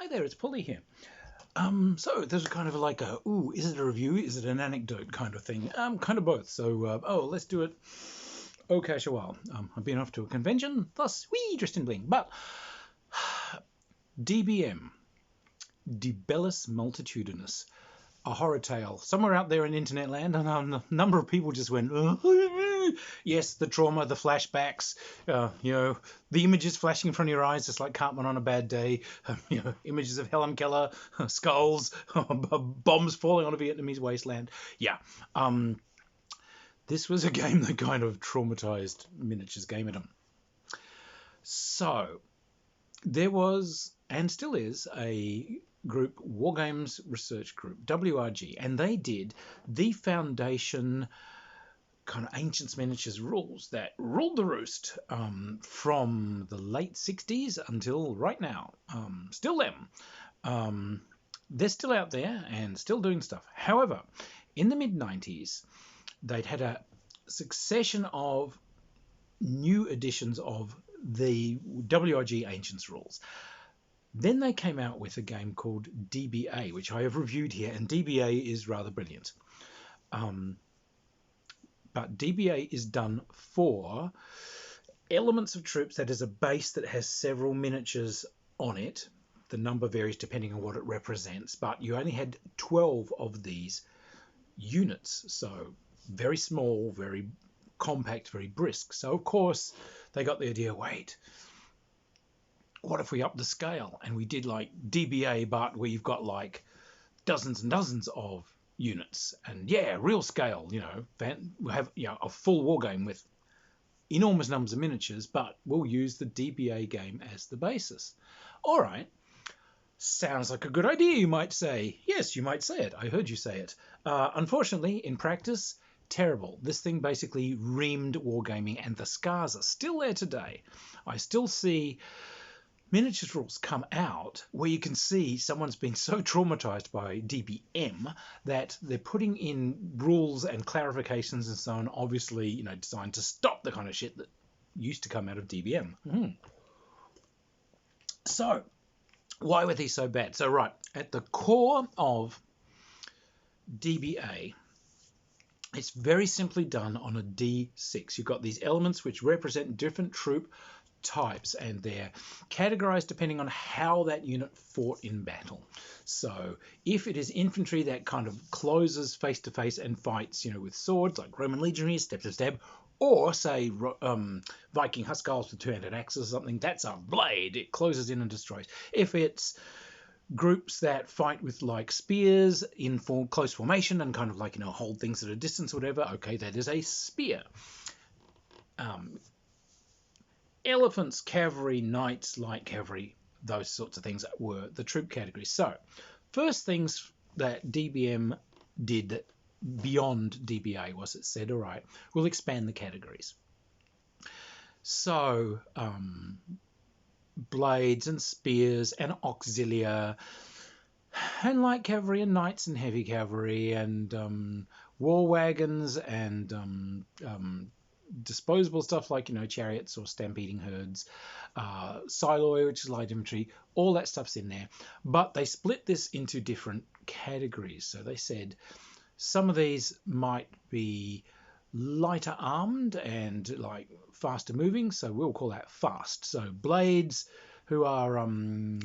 Hi there, it's Polly here. So there's kind of like a, ooh, is it a review? Is it an anecdote kind of thing? Kind of both. So, let's do it. Okay, sure. I've been off to a convention, thus, wee, dressed in bling. But DBM, De Bellis Multitudinis, a horror tale somewhere out there in internet land, and a number of people just went, yes, the trauma, the flashbacks, the images flashing in front of your eyes, just like Cartman on a bad day, images of Helen Keller, skulls, bombs falling on a Vietnamese wasteland. Yeah. This was a game that kind of traumatized miniatures gamerdom. So there was, and still is, a group, Wargames Research Group, WRG, and they did the foundation kind of ancient miniatures rules that ruled the roost from the late 60s until right now. Still them. They're still out there and still doing stuff. However, in the mid-90s, they'd had a succession of new editions of the WRG Ancients rules. Then they came out with a game called DBA, which I have reviewed here, and DBA is rather brilliant. But DBA is done for elements of troops that is a base that has several miniatures on it. The number varies depending on what it represents, but you only had 12 of these units, so very small, very compact, very brisk. So of course they got the idea, wait, what if we up the scale and we did like DBA, but where you've got like dozens and dozens of units, and yeah, real scale, we'll have a full war game with enormous numbers of miniatures, but we'll use the DBA game as the basis. All right, sounds like a good idea, you might say. Yes, you might say it. I heard you say it. Unfortunately, in practice, terrible. This thing basically reamed wargaming, and the scars are still there today. I still see miniatures rules come out where you can see someone's been so traumatized by DBM that they're putting in rules and clarifications and so on, obviously, designed to stop the kind of shit that used to come out of DBM. So, why were these so bad? So, right, at the core of DBA, it's very simply done on a D6. You've got these elements which represent different troop types, and they're categorized depending on how that unit fought in battle. So if it is infantry that kind of closes face to face and fights, with swords like Roman legionaries, stab to stab, or say Viking Huskarls with two-handed axes or something, that's a blade. It closes in and destroys. If it's groups that fight with like spears in close formation and kind of like hold things at a distance or whatever, okay, that is a spear. Elephants, cavalry, knights, light cavalry, those sorts of things were the troop categories. So first things that DBM did beyond DBA was it said, all right, we'll expand the categories. So blades and spears and auxilia and light cavalry and knights and heavy cavalry and war wagons and disposable stuff like chariots or stampeding herds, siloi, which is light infantry, all that stuff's in there. But they split this into different categories. So they said some of these might be lighter armed and like faster moving, so we'll call that fast. So blades, who are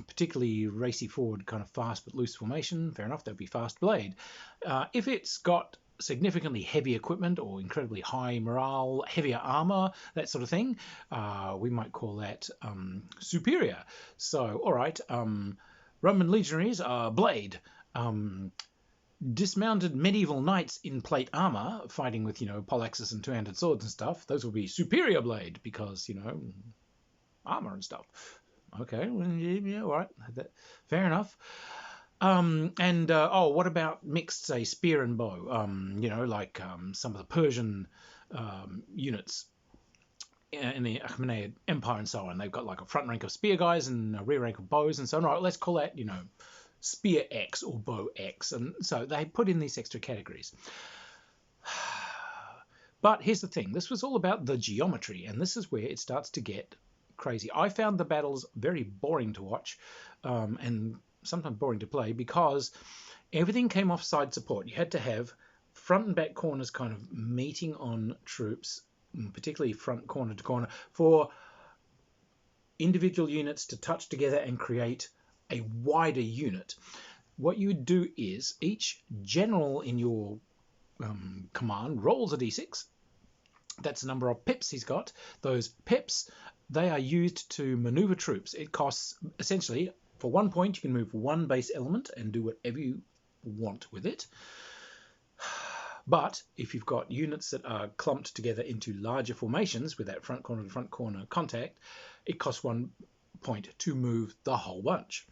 particularly racy forward, kind of fast but loose formation, fair enough, that'd be fast blade. If it's got significantly heavy equipment or incredibly high morale, heavier armor, that sort of thing, we might call that superior. So, all right, Roman legionaries are blade. Dismounted medieval knights in plate armor, fighting with, poleaxes and two-handed swords and stuff, those will be superior blade because, armor and stuff. Okay, well, yeah, all right, fair enough. What about mixed, say, spear and bow? Like some of the Persian units in the Achaemenid Empire and so on. They've got like a front rank of spear guys and a rear rank of bows and so on. Right, let's call that, spear X or bow X. And so they put in these extra categories. But here's the thing. This was all about the geometry, and this is where it starts to get crazy. I found the battles very boring to watch, and sometimes boring to play because everything came off side support. You had to have front and back corners kind of meeting on troops, particularly front corner to corner, for individual units to touch together and create a wider unit. What you would do is each general in your command rolls a d6. That's the number of pips he's got. Those pips, they are used to maneuver troops. It costs, essentially, for 1 point, you can move one base element and do whatever you want with it. But if you've got units that are clumped together into larger formations with that front corner to front corner contact, it costs 1 point to move the whole bunch.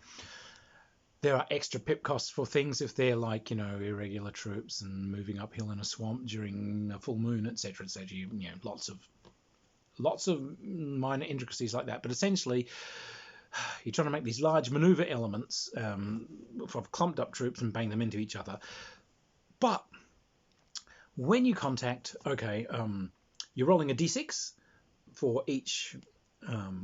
There are extra pip costs for things if they're like, irregular troops and moving uphill in a swamp during a full moon, etc., etc. Lots of minor intricacies like that. But essentially, you're trying to make these large maneuver elements of clumped up troops and bang them into each other. But when you contact, you're rolling a d6 for each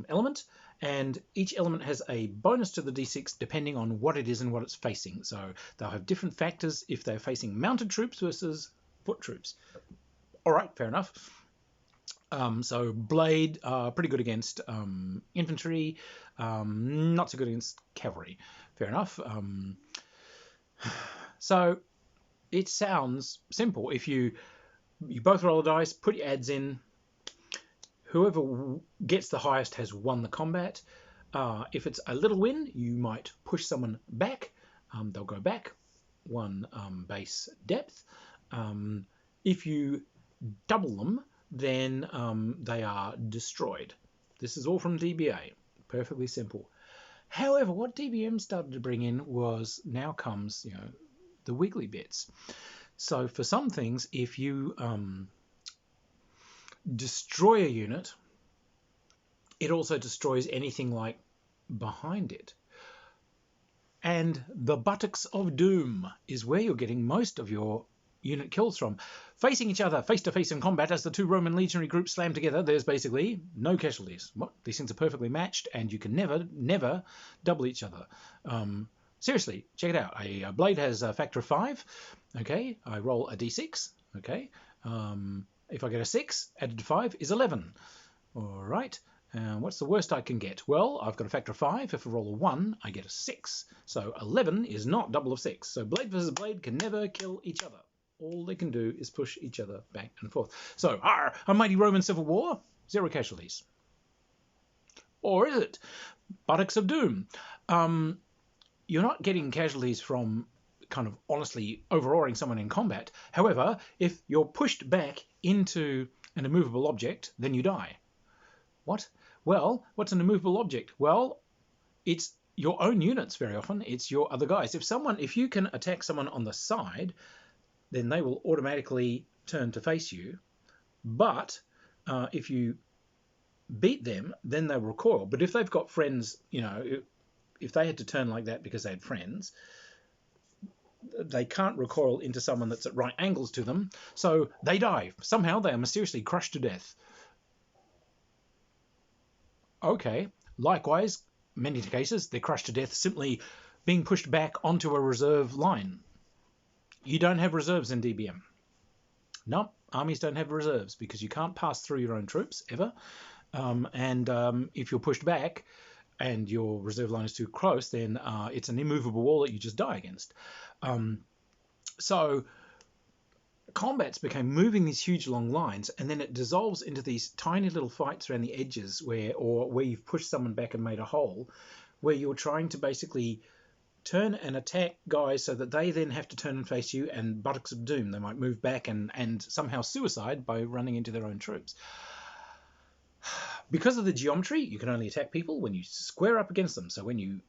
element, and each element has a bonus to the d6 depending on what it is and what it's facing. So they'll have different factors if they're facing mounted troops versus foot troops. All right, fair enough. So blade are pretty good against infantry, not so good against cavalry. Fair enough. So it sounds simple. If you both roll a dice, put your adds in, whoever gets the highest has won the combat. If it's a little win, you might push someone back. They'll go back 1 base depth. If you double them, then they are destroyed. This is all from DBA. Perfectly simple. However, what DBM started to bring in was, now comes, the wiggly bits. So for some things, if you destroy a unit, it also destroys anything like behind it. And the buttocks of doom is where you're getting most of your unit kills from. Facing each other face to face in combat as the 2 Roman legionary groups slam together, there's basically no casualties. These things are perfectly matched, and you can never double each other. Seriously, check it out. A blade has a factor of 5. Okay, I roll a d6. Okay, if I get a 6, added to 5 is 11. All right. What's the worst I can get? Well, I've got a factor of 5. If I roll a 1, I get a 6. So 11 is not double of 6. So blade versus blade can never kill each other. All they can do is push each other back and forth. So, a mighty Roman civil war, 0 casualties. Or is it? Buttocks of doom. You're not getting casualties from kind of honestly overawing someone in combat. However, if you're pushed back into an immovable object, then you die. What? Well, what's an immovable object? Well, it's your own units very often. It's your other guys. If you can attack someone on the side, then they will automatically turn to face you. But if you beat them, then they will recoil. But if they've got friends, if they had to turn like that because they had friends, they can't recoil into someone that's at right angles to them, so they die. Somehow they are mysteriously crushed to death. Okay, likewise, many cases, they're crushed to death simply being pushed back onto a reserve line. You don't have reserves in DBM. No, armies don't have reserves because you can't pass through your own troops, ever. If you're pushed back and your reserve line is too close, then it's an immovable wall that you just die against. So combats became moving these huge long lines, and then it dissolves into these tiny little fights around the edges where you've pushed someone back and made a hole, where you're trying to basically turn and attack guys so that they then have to turn and face you, and buttocks of doom. They might move back and somehow suicide by running into their own troops. Because of the geometry, you can only attack people when you square up against them. So when you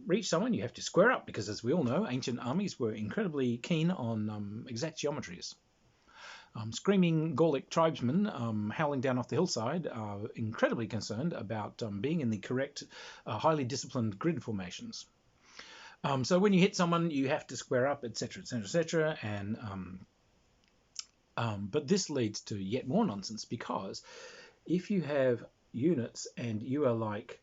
reach someone, you have to square up, because as we all know, ancient armies were incredibly keen on exact geometries. Screaming Gallic tribesmen howling down off the hillside are incredibly concerned about being in the correct, highly disciplined grid formations. So when you hit someone, you have to square up, etc., etc., etc. But this leads to yet more nonsense, because if you have units and you are like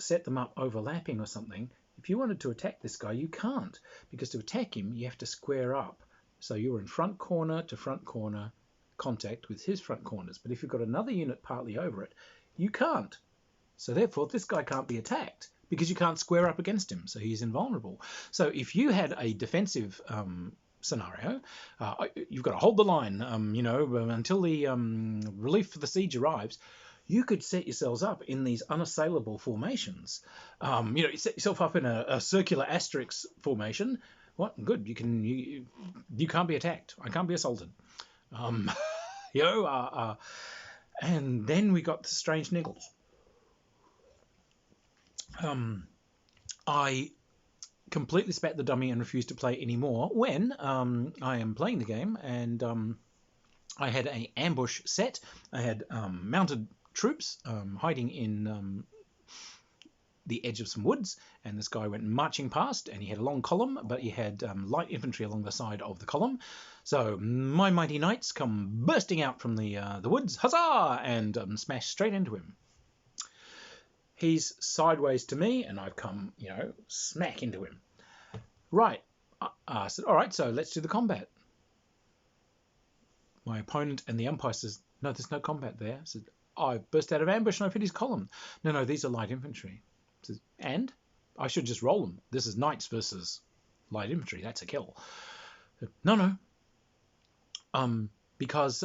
set them up overlapping or something, if you wanted to attack this guy, you can't, because to attack him, you have to square up. So you're in front corner to front corner contact with his front corners. But if you've got another unit partly over it, you can't. So therefore, this guy can't be attacked because you can't square up against him. So he's invulnerable. So if you had a defensive scenario, you've got to hold the line, until the relief for the siege arrives. You could set yourselves up in these unassailable formations. You set yourself up in a circular asterisk formation. What? Good. You can't be attacked. I can't be assaulted. And then we got the strange niggles. I completely spat the dummy and refused to play anymore when I am playing the game, and I had an ambush set. I had mounted troops hiding in the edge of some woods, and this guy went marching past, and he had a long column, but he had light infantry along the side of the column. So my mighty knights come bursting out from the woods, huzzah, and smash straight into him. He's sideways to me, and I've come, smack into him. Right. I said, all right, so let's do the combat. My opponent and the umpire says, no, there's no combat there. I said, I burst out of ambush and I've hit his column. No, these are light infantry. I said, and? I should just roll them. This is knights versus light infantry. That's a kill. I said, no. Because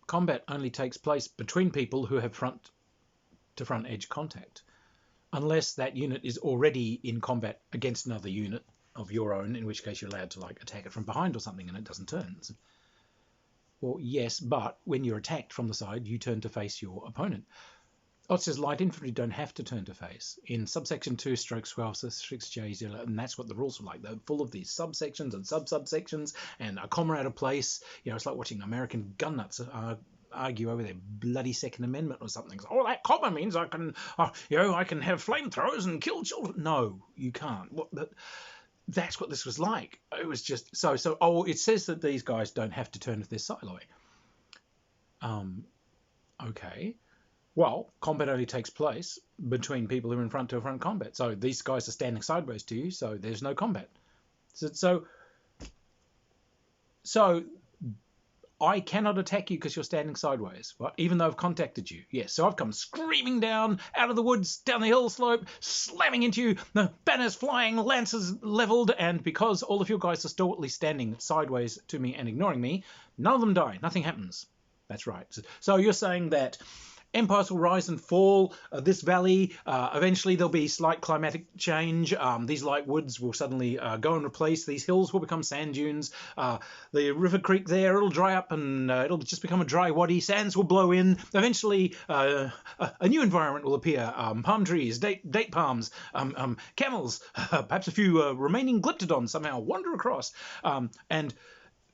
combat only takes place between people who have front-to-front edge contact. Unless that unit is already in combat against another unit of your own, in which case you're allowed to attack it from behind or something and it doesn't turn. So, well, yes, but when you're attacked from the side, you turn to face your opponent. Oh, it says light infantry don't have to turn to face. In subsection 2/12/6J0, and that's what the rules are like. They're full of these subsections and sub-subsections and a comma out of place. It's like watching American gun nuts argue over their bloody Second Amendment or something. Oh, that comma means I can, I can have flamethrowers and kill children. No, you can't. That's what this was like. It was just so. Oh, it says that these guys don't have to turn if they're sideways. Okay. Well, combat only takes place between people who are in front-to-front combat. So these guys are standing sideways to you, so there's no combat. So I cannot attack you because you're standing sideways, right? Even though I've contacted you. Yes, so I've come screaming down out of the woods, down the hill slope, slamming into you, the banners flying, lances leveled, and because all of you guys are stalwartly standing sideways to me and ignoring me, none of them die. Nothing happens. That's right. So you're saying that empires will rise and fall. This valley, eventually there'll be slight climatic change. These light woods will suddenly go and replace. These hills will become sand dunes. The river creek there, it'll dry up and it'll just become a dry wadi. Sands will blow in. Eventually, a new environment will appear. Palm trees, date palms, camels, perhaps a few remaining glyptodons somehow wander across. And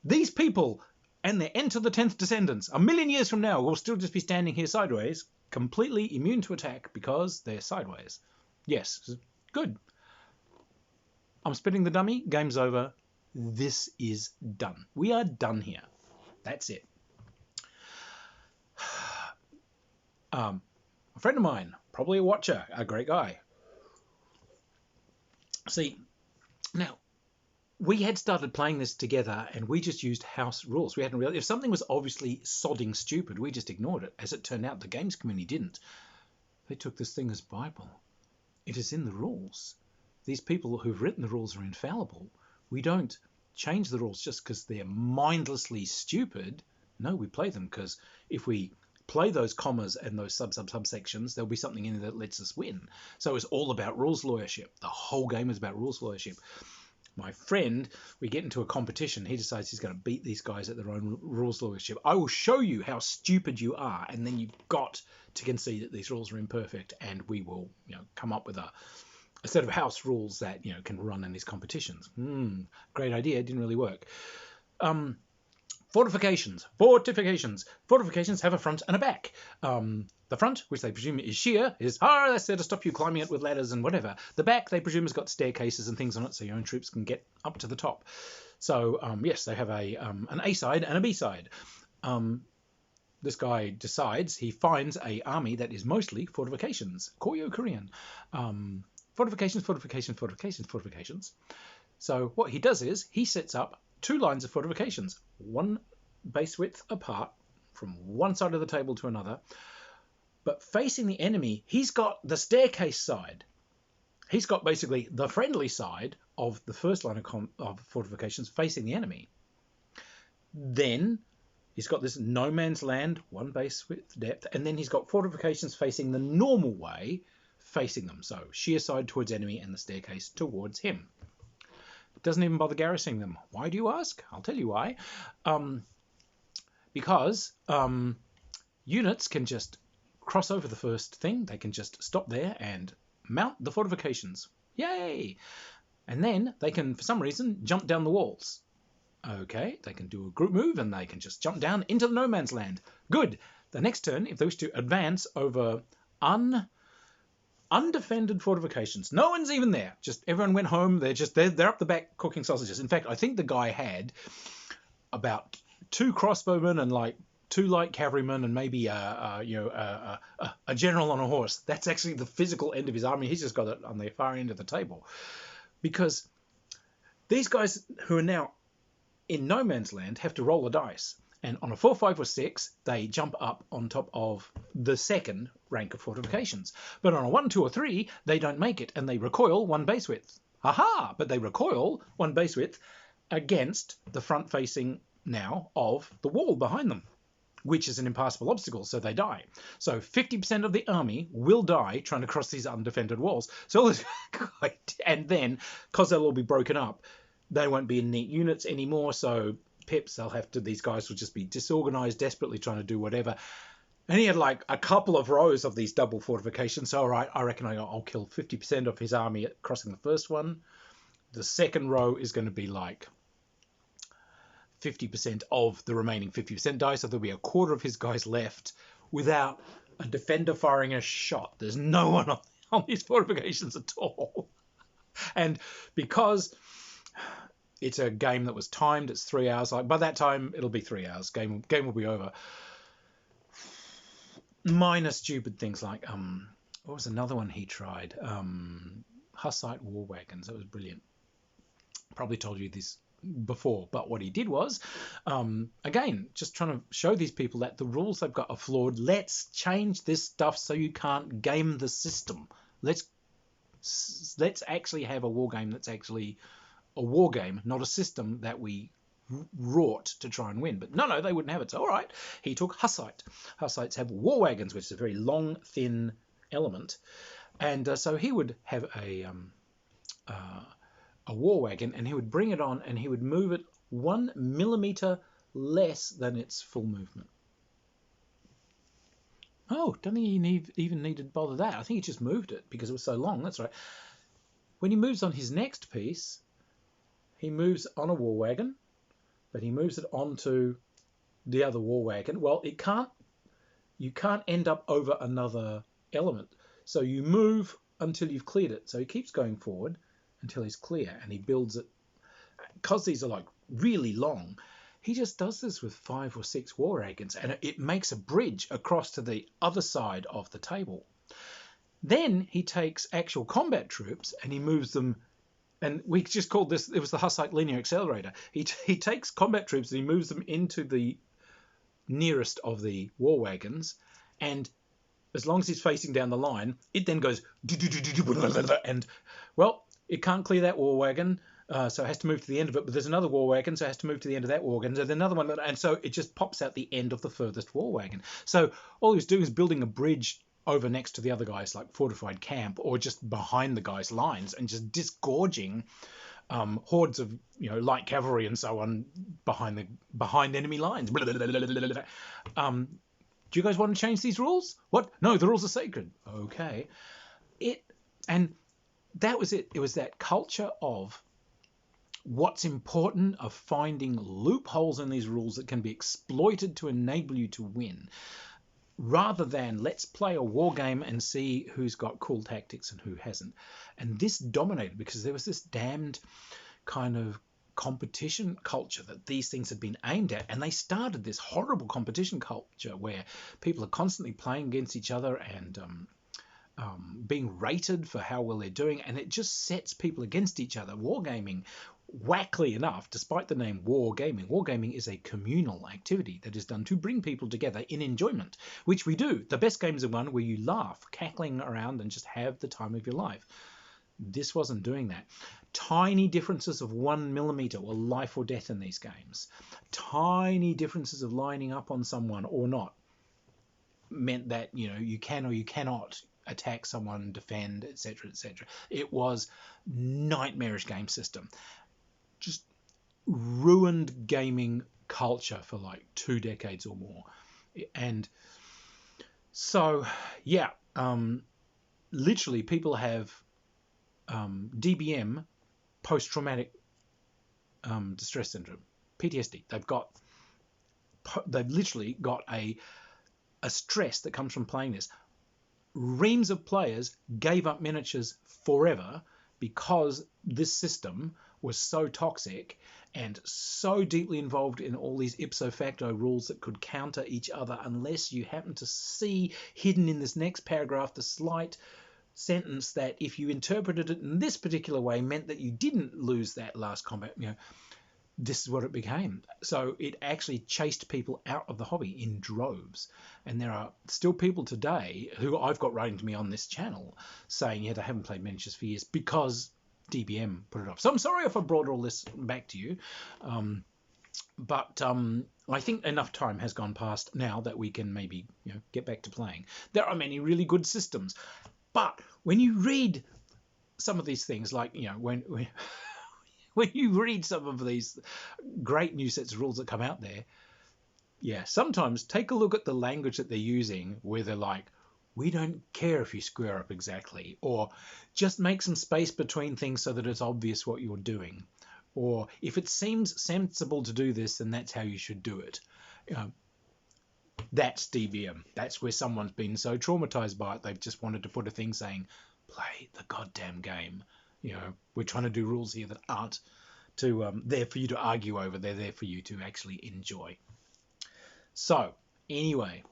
these people and their end to the 10th descendants, 1,000,000 years from now, will still just be standing here sideways, completely immune to attack because they're sideways. Yes, good. I'm spitting the dummy. Game's over. This is done. We are done here. That's it. A friend of mine, probably a watcher, a great guy. See, now, we had started playing this together and we just used house rules. We hadn't realized if something was obviously sodding stupid, we just ignored it. As it turned out, the games community didn't. They took this thing as Bible. It is in the rules. These people who've written the rules are infallible. We don't change the rules just because they're mindlessly stupid. No, we play them because if we play those commas and those subsections, there'll be something in there that lets us win. So it's all about rules lawyership. The whole game is about rules lawyership. My friend, we get into a competition. He decides he's going to beat these guys at their own rules lawyership. I will show you how stupid you are, and then you've got to concede that these rules are imperfect, and we will, come up with a set of house rules that can run in these competitions. Great idea. Didn't really work. Fortifications. Fortifications have a front and a back. The front, which they presume is sheer, is, that's there to stop you climbing it with ladders and whatever. The back, they presume, has got staircases and things on it so your own troops can get up to the top. So, yes, they have an A side and a B side. this guy decides he finds a army that is mostly fortifications, Koryo Korean, fortifications, fortifications, fortifications, fortifications. So what he does is he sets up 2 lines of fortifications, one base width apart from one side of the table to another, but facing the enemy. He's got the staircase side. He's got basically the friendly side of the first line of fortifications facing the enemy. Then he's got this no man's land, one base width depth, and then he's got fortifications facing the normal way, facing them. So sheer side towards enemy and the staircase towards him. Doesn't even bother garrisoning them. Why do you ask? I'll tell you why. Because units can just cross over the first thing. They can just stop there and mount the fortifications. Yay! And then they can, for some reason, jump down the walls. Okay, they can do a group move and they can just jump down into the no man's land. Good. The next turn, if they wish to advance over undefended fortifications, no one's even there. Just everyone went home. They're up the back cooking sausages. In fact, I think the guy had about 2 crossbowmen and like 2 light cavalrymen and maybe a general on a horse. That's actually the physical end of his army. He's just got it on the far end of the table, because these guys who are now in no man's land have to roll a dice, and on a 4, 5, or 6 they jump up on top of the second rank of fortifications. But on a 1, 2, or 3 they don't make it, and they recoil 1 base width. Aha! But they recoil 1 base width against the front facing now of the wall behind them, which is an impassable obstacle, so they die. So 50% of the army will die trying to cross these undefended walls. So, and then, because they'll all be broken up, they won't be in neat units anymore, so pips, these guys will just be disorganized, desperately trying to do whatever. And he had like a couple of rows of these double fortifications, so all right, I reckon I'll kill 50% of his army at crossing the first one. The second row is going to be like 50% of the remaining 50% die, so there'll be a quarter of his guys left without a defender firing a shot. There's no one on these fortifications at all. And because it's a game that was timed, it's 3 hours. Like by that time, it'll be 3 hours. Game will be over. Minor stupid things like what was another one he tried? Hussite war wagons. That was brilliant. Probably told you this before, but what he did was, again, just trying to show these people that the rules they've got are flawed. Let's change this stuff so you can't game the system. Let's actually have a war game that's actually a war game, not a system that we wrought to try and win. But no, they wouldn't have it. So all right, he took Hussite. Hussites have war wagons, which is a very long, thin element, and so he would have a war wagon, and he would bring it on, and he would move it 1 millimeter less than its full movement. Oh, don't think he even needed to bother that. I think he just moved it because it was so long. That's right. When he moves on his next piece, he moves on a war wagon, but he moves it onto the other war wagon. Well, you can't end up over another element. So you move until you've cleared it. So he keeps going forward until he's clear, and he builds it. Because these are like really long, he just does this with 5 or 6 war wagons, and it makes a bridge across to the other side of the table. Then he takes actual combat troops and he moves them, and we just called this, it was the Hussite linear accelerator. He takes combat troops and he moves them into the nearest of the war wagons, and as long as he's facing down the line, it then goes, and, well, it can't clear that war wagon, so it has to move to the end of it, but there's another war wagon, so it has to move to the end of that war wagon, there's another one, and so it just pops out the end of the furthest war wagon. So all he was doing is building a bridge over next to the other guy's like fortified camp, or just behind the guy's lines, and just disgorging hordes of light cavalry and so on behind enemy lines. Do you guys want to change these rules? What? No, the rules are sacred. Okay. And that was it. It was that culture of what's important, of finding loopholes in these rules that can be exploited to enable you to win, rather than let's play a war game and see who's got cool tactics and who hasn't. And this dominated because there was this damned kind of competition culture that these things had been aimed at, and they started this horrible competition culture where people are constantly playing against each other and being rated for how well they're doing, and it just sets people against each other. Wargaming, wackily enough, despite the name wargaming is a communal activity that is done to bring people together in enjoyment, which we do. The best games are one where you laugh, cackling around, and just have the time of your life. This wasn't doing that. Tiny differences of 1 millimeter were life or death in these games. Tiny differences of lining up on someone or not meant that, you know, you can or you cannot attack someone, defend, etc., etc. It was nightmarish game system. Just ruined gaming culture for like 2 decades or more. And so, yeah, literally people have DBM, post-traumatic distress syndrome, PTSD. They've literally got a stress that comes from playing this. Reams of players gave up miniatures forever because this system was so toxic and so deeply involved in all these ipso facto rules that could counter each other unless you happen to see hidden in this next paragraph the slight sentence that, if you interpreted it in this particular way, meant that you didn't lose that last combat. You know, this is what it became. So it actually chased people out of the hobby in droves. And there are still people today who I've got writing to me on this channel saying, yeah, they haven't played miniatures for years because DBM put it off. So I'm sorry if I brought all this back to you. But I think enough time has gone past now that we can maybe, you know, get back to playing. There are many really good systems. But when you read some of these things, like, you know, when you read some of these great new sets of rules that come out there, yeah, sometimes take a look at the language that they're using, where they're like, we don't care if you square up exactly, or just make some space between things so that it's obvious what you're doing, or if it seems sensible to do this, then that's how you should do it. That's DBM. That's where someone's been so traumatized by it, they've just wanted to put a thing saying, play the goddamn game. You know, we're trying to do rules here that aren't there for you to argue over. They're there for you to actually enjoy. So, anyway,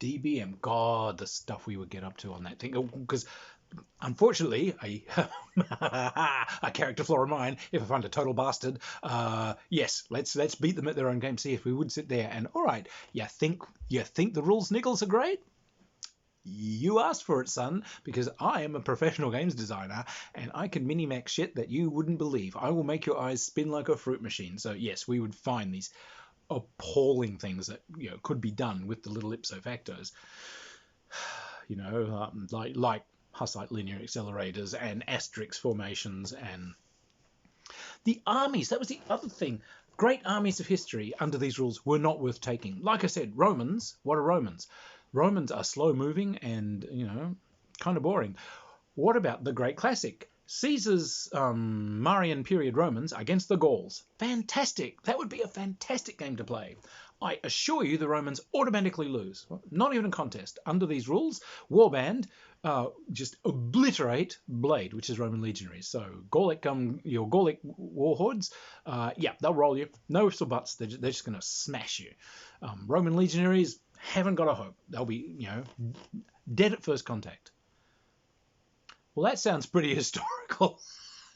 DBM. God, the stuff we would get up to on that thing. Because, unfortunately, a character flaw of mine, if I find a total bastard, yes, let's beat them at their own game. See if we would sit there and, all right, you think the rules niggles are great? You asked for it, son, because I am a professional games designer and I can minimax shit that you wouldn't believe. I will make your eyes spin like a fruit machine. So yes, we would find these appalling things that, you know, could be done with the little ipso factos, you know, like Hussite linear accelerators and asterisk formations and the armies. That was the other thing. Great armies of history under these rules were not worth taking. Like I said, Romans. What are Romans? Romans are slow moving and, you know, kind of boring. What about the great classic? Caesar's Marian period Romans against the Gauls. Fantastic. That would be a fantastic game to play. I assure you the Romans automatically lose. Not even a contest. Under these rules, warband, just obliterate Blade, which is Roman legionaries. So Gallic, your Gallic warhordes, yeah, they'll roll you. No ifs or buts. They're just going to smash you. Roman legionaries haven't got a hope. They'll be, you know, dead at first contact. Well, that sounds pretty historical.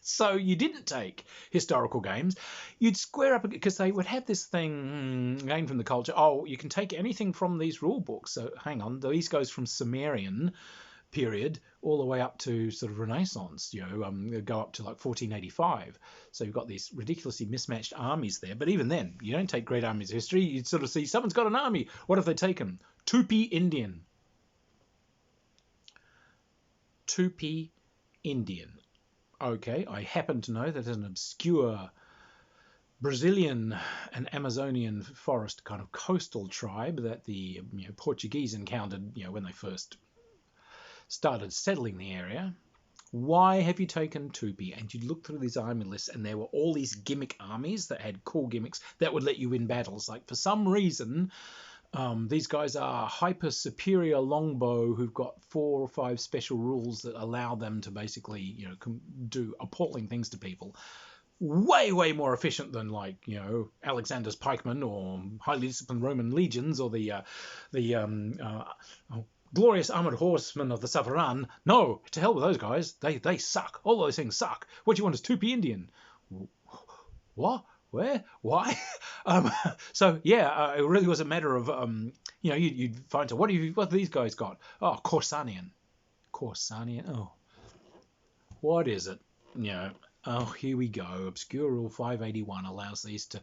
So you didn't take historical games. You'd square up, because they would have this thing gained from the culture. Oh, you can take anything from these rule books. So hang on, these goes from Sumerian period all the way up to sort of Renaissance, you know, go up to like 1485. So you've got these ridiculously mismatched armies there. But even then, you don't take great armies of history. You'd sort of see someone's got an army. What have they taken? Tupi Indian. Tupi Indian. Okay, I happen to know that an obscure Brazilian and Amazonian forest kind of coastal tribe that the, you know, Portuguese encountered, you know, when they first started settling the area. Why have you taken Tupi? And you'd look through these army lists and there were all these gimmick armies that had cool gimmicks that would let you win battles. Like, for some reason, these guys are hyper superior longbow who've got 4 or 5 special rules that allow them to basically, you know, do appalling things to people. way more efficient than, like, Alexander's pikemen or highly disciplined Roman legions or the glorious armored horsemen of the Savaran. No, to hell with those guys. They suck. All those things suck. What you want is 2p Indian. What? Where? Why? So yeah, it really was a matter of you'd find out what have these guys got? Oh, Corsanian. Oh, what is it? Oh, here we go. Obscure Rule 581 allows these to...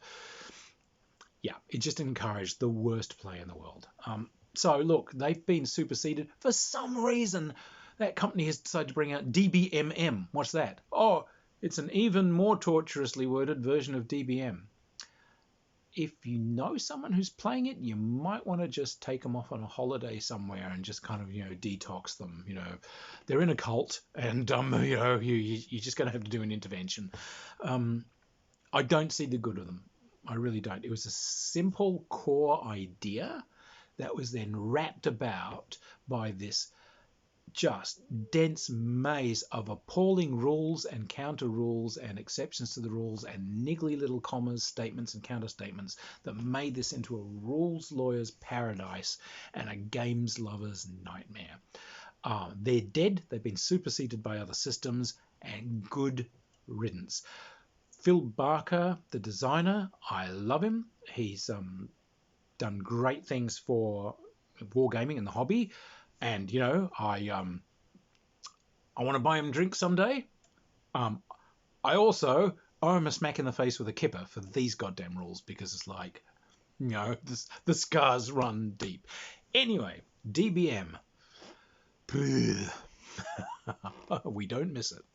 Yeah, it just encouraged the worst play in the world. So, look, they've been superseded. For some reason, that company has decided to bring out DBMM. What's that? Oh, it's an even more torturously worded version of DBM. If you know someone who's playing it, you might want to just take them off on a holiday somewhere and just kind of, detox them. They're in a cult, and you're just going to have to do an intervention. I don't see the good of them. I really don't. It was a simple core idea that was then wrapped about by this just dense maze of appalling rules and counter rules and exceptions to the rules and niggly little commas, statements and counter statements that made this into a rules lawyer's paradise and a games lover's nightmare. They're dead. They've been superseded by other systems, and good riddance. Phil Barker, the designer, I love him. He's done great things for wargaming and the hobby. And, I want to buy him a drink someday. I also owe him a smack in the face with a kipper for these goddamn rules, because it's like, the scars run deep. Anyway, DBM. We don't miss it.